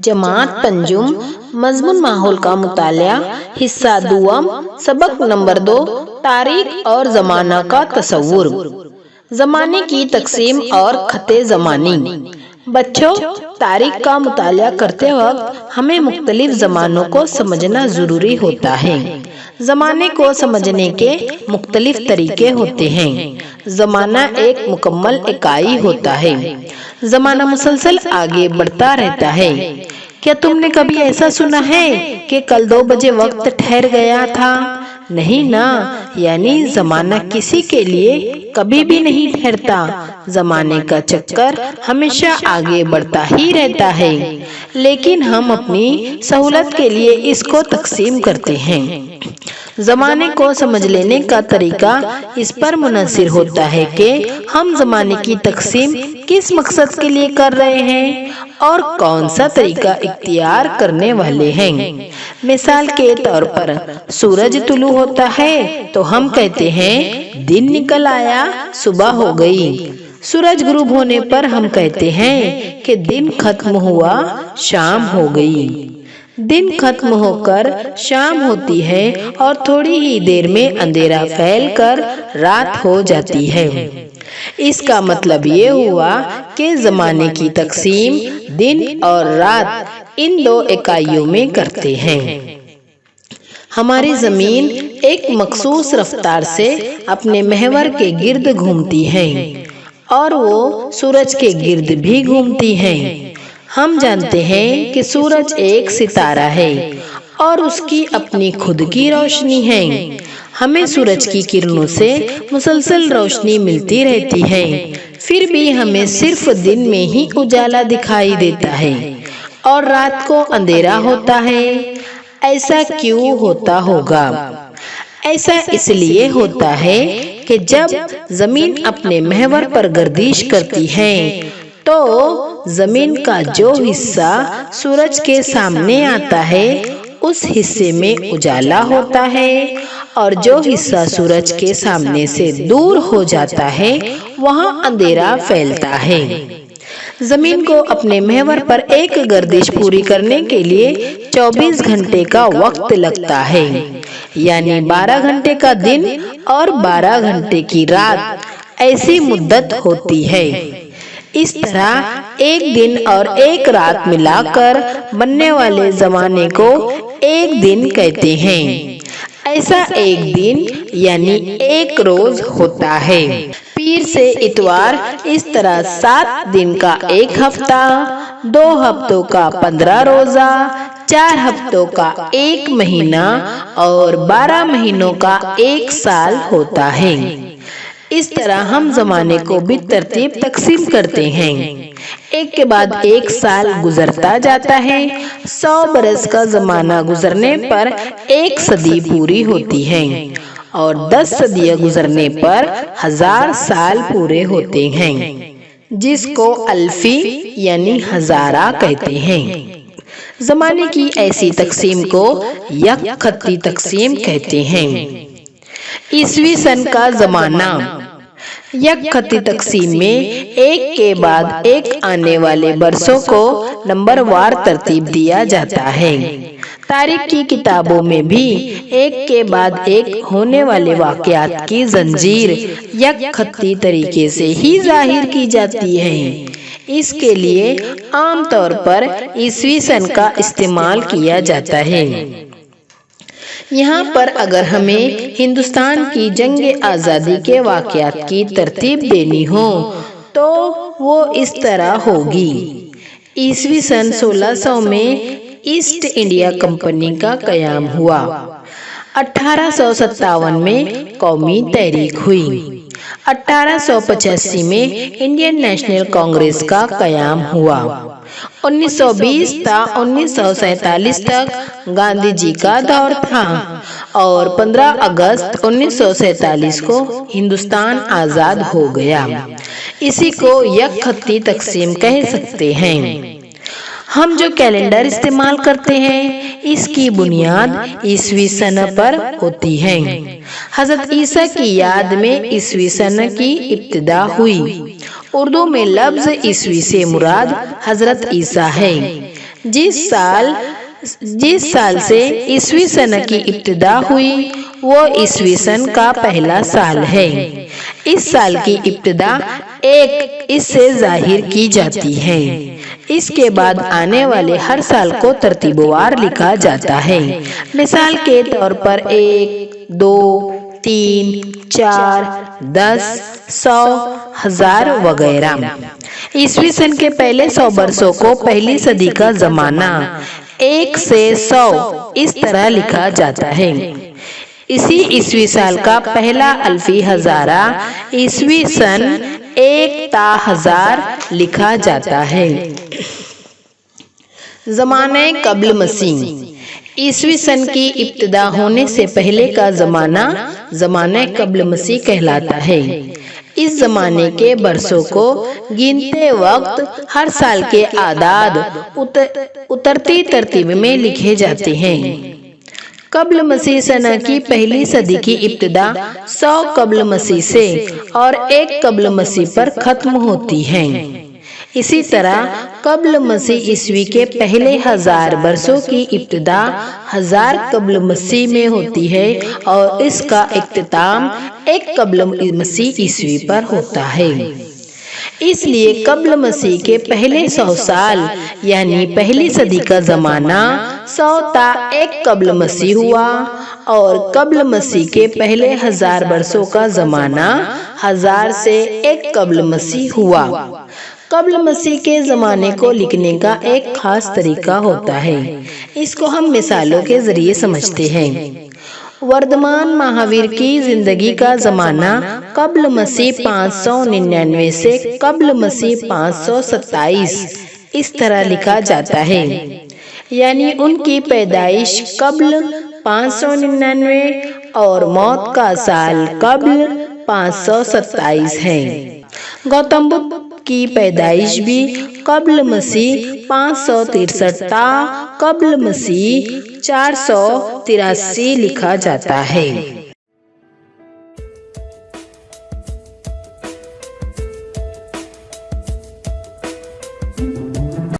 जमात पंजुम मजमून माहौल का मुतालिया हिस्सा दुआम सबक नंबर 2 तारीख और जमाना का तसव्वुर। जमाने की तकसीम और खते जमानी। बच्चों, तारीख का मुतालिया करते वक्त हमें मुख्तलिफ जमानों को समझना जरूरी होता है। जमाने को समझने के मुख्तलिफ तरीके होते हैं। जमाना एक मुकम्मल इकाई होता है। जमाना मुसलसल आगे बढ़ता रहता है। क्या तुमने कभी ऐसा सुना है कि कल 2 बजे वक्त ठहर गया था? नहीं ना, यानी जमाना किसी के लिए कभी भी नहीं ठहरता। जमाने का चक्कर हमेशा आगे बढ़ता ही रहता है, लेकिन हम अपनी सहूलत के लिए इसको तकसीम करते हैं। जमाने को समझ लेने का तरीका इस पर मुनहसिर होता है कि हम जमाने की तकसीम किस मकसद के लिए कर रहे हैं और कौन सा तरीका इख्तियार करने वाले हैं। मिसाल के तौर पर सूरज तुलू होता है तो हम कहते हैं दिन निकल आया, सुबह हो गई। सूरज गुरूब होने पर हम कहते हैं कि दिन खत्म हुआ, शाम हो गई। दिन खत्म होकर शाम होती है और थोड़ी ही देर में अंधेरा फैलकर रात हो जाती है। इसका मतलब ये हुआ कि जमाने की तकसीम दिन और रात इन 2 इकाइयों में करते हैं। हमारी जमीन एक मखसूस रफ्तार से अपने महवर के गिर्द घूमती है और वो सूरज के गिर्द भी घूमती है। हम जानते हैं कि सूरज एक सितारा है और उसकी अपनी खुद की रोशनी है। हमें सूरज की किरणों से मुसलसल रोशनी मिलती रहती है, फिर भी हमें सिर्फ दिन में ही उजाला दिखाई देता है और रात को अंधेरा होता है। ऐसा क्यों होता होगा? ऐसा इसलिए होता है कि जब जमीन अपने महवर पर गर्दिश करती है तो जमीन का जो हिस्सा सूरज के सामने आता है उस हिस्से में उजाला होता है और जो हिस्सा सूरज के सामने से दूर हो जाता है वहां अंधेरा फैलता है। जमीन को अपने महवर पर एक गर्दिश पूरी करने के लिए 24 घंटे का वक्त लगता है, यानी 12 घंटे का दिन और 12 घंटे की रात ऐसी मुद्दत होती है। इस तरह एक दिन और एक रात मिलाकर बनने वाले जमाने को एक दिन कहते हैं। ऐसा एक दिन यानी एक रोज होता है। पीर से इतवार इस तरह 7 दिन का एक हफ्ता, 2 हफ्तों का 15 रोजा, 4 हफ्तों का 1 महीना और 12 महीनों का 1 साल होता है। इस तरह हम जमाने को भी तरतीब तकसीम करते हैं। एक के बाद एक साल गुजरता जाता है। 100 बरस का जमाना गुजरने पर 1 सदी पूरी होती है और 10 सदियां गुजरने पर 1000 साल पूरे होते हैं, जिसको अल्फी यानी हजारा कहते हैं। जमाने की ऐसी तकसीम को यक खत्ती तकसीम कहते हैं। ईसवी सन का जमाना। यक खत्ती तकसीम में एक के बाद एक आने वाले बरसों को नंबर वार तरतीब दिया जाता है। तारीख की किताबों में भी एक के बाद एक होने वाले वाकयात की जंजीर यक खत्ती तरीके से ही जाहिर की जाती है। इसके लिए आम तौर पर ईसवी सन का इस्तेमाल किया जाता है। यहाँ पर अगर हमें हिंदुस्तान की जंग आज़ादी के वाकयात की तरतीब देनी हो तो वो इस तरह होगी। ईसवी सन 1600 में ईस्ट इंडिया कंपनी का कयाम हुआ। 1857 में कौमी तहरीक हुई। 1885 में इंडियन नेशनल कांग्रेस का कयाम हुआ। 1920 था 1947 तक गांधी जी का दौर था और 15 अगस्त 1947 को हिंदुस्तान आजाद हो गया। इसी को यक खत्ती तकसीम कह सकते हैं। हम जो कैलेंडर इस्तेमाल करते हैं इसकी बुनियाद ईसवी सन पर होती है। हजरत ईसा की याद में ईसवी सन की इब्तिदा हुई। उर्दू में लफ्ज ईसवी से मुराद हजरत ईसा है। जिस साल से ईस्वी सन की इब्तिदा हुई वो ईस्वी सन का पहला साल है। इस साल की इब्तिदा एक इससे जाहिर की जाती है। इसके बाद आने वाले हर साल को तरतीबवार लिखा जाता है। मिसाल के तौर पर 1, 2, 3, 4, 10, 100, 1000 वगैरह। ईस्वी सन के पहले 100 वर्षों को पहली सदी का जमाना 1 से 100 इस तरह लिखा जाता है। इसी ईस्वी साल का पहला अल्फी हजारा ईस्वी सन 1 ता 1000 लिखा जाता है। ज़माने क़ब्ल मसीह। ईस्वी सन की इब्तिदा होने से पहले का ज़माना ज़माने क़ब्ल मसीह कहलाता है। इस ज़माने के बरसों को गिनते वक्त हर साल के आदाद उतरती तरतीब में लिखे जाते हैं। क़ब्ल मसीह सन की पहली सदी की इब्तिदा 100 क़ब्ल मसीह से और 1 क़ब्ल मसीह पर खत्म होती है। इसी तरह क़ब्ल मसीह ईस्वी के पहले 1000 वर्षों की इब्तिदा 1000 क़ब्ल मसीह में होती है और इसका इख्तिताम 1 क़ब्ल मसीह ईस्वी पर होता है। इसलिए क़ब्ल मसीह के पहले 100 साल यानी पहली सदी का ज़माना 100 ता 1 क़ब्ल मसीह हुआ और क़ब्ल मसीह के पहले 1000 वर्षों का ज़माना 1000 से 1 क़ब्ल मसीह हुआ। क़ब्ल मसीह के ज़माने को लिखने का एक खास तरीका होता है। इसको हम मिसालों के जरिए समझते हैं। वर्धमान महावीर की जिंदगी का ज़माना क़ब्ल मसीह 599 से क़ब्ल मसीह 527 इस तरह लिखा जाता है, यानी उनकी पैदाइश क़ब्ल 599 और मौत का साल क़ब्ल 527 है। गौतम बुद्ध की पैदाइश भी क़ब्ल मसीह 563 ता क़ब्ल मसीह 483 लिखा जाता है।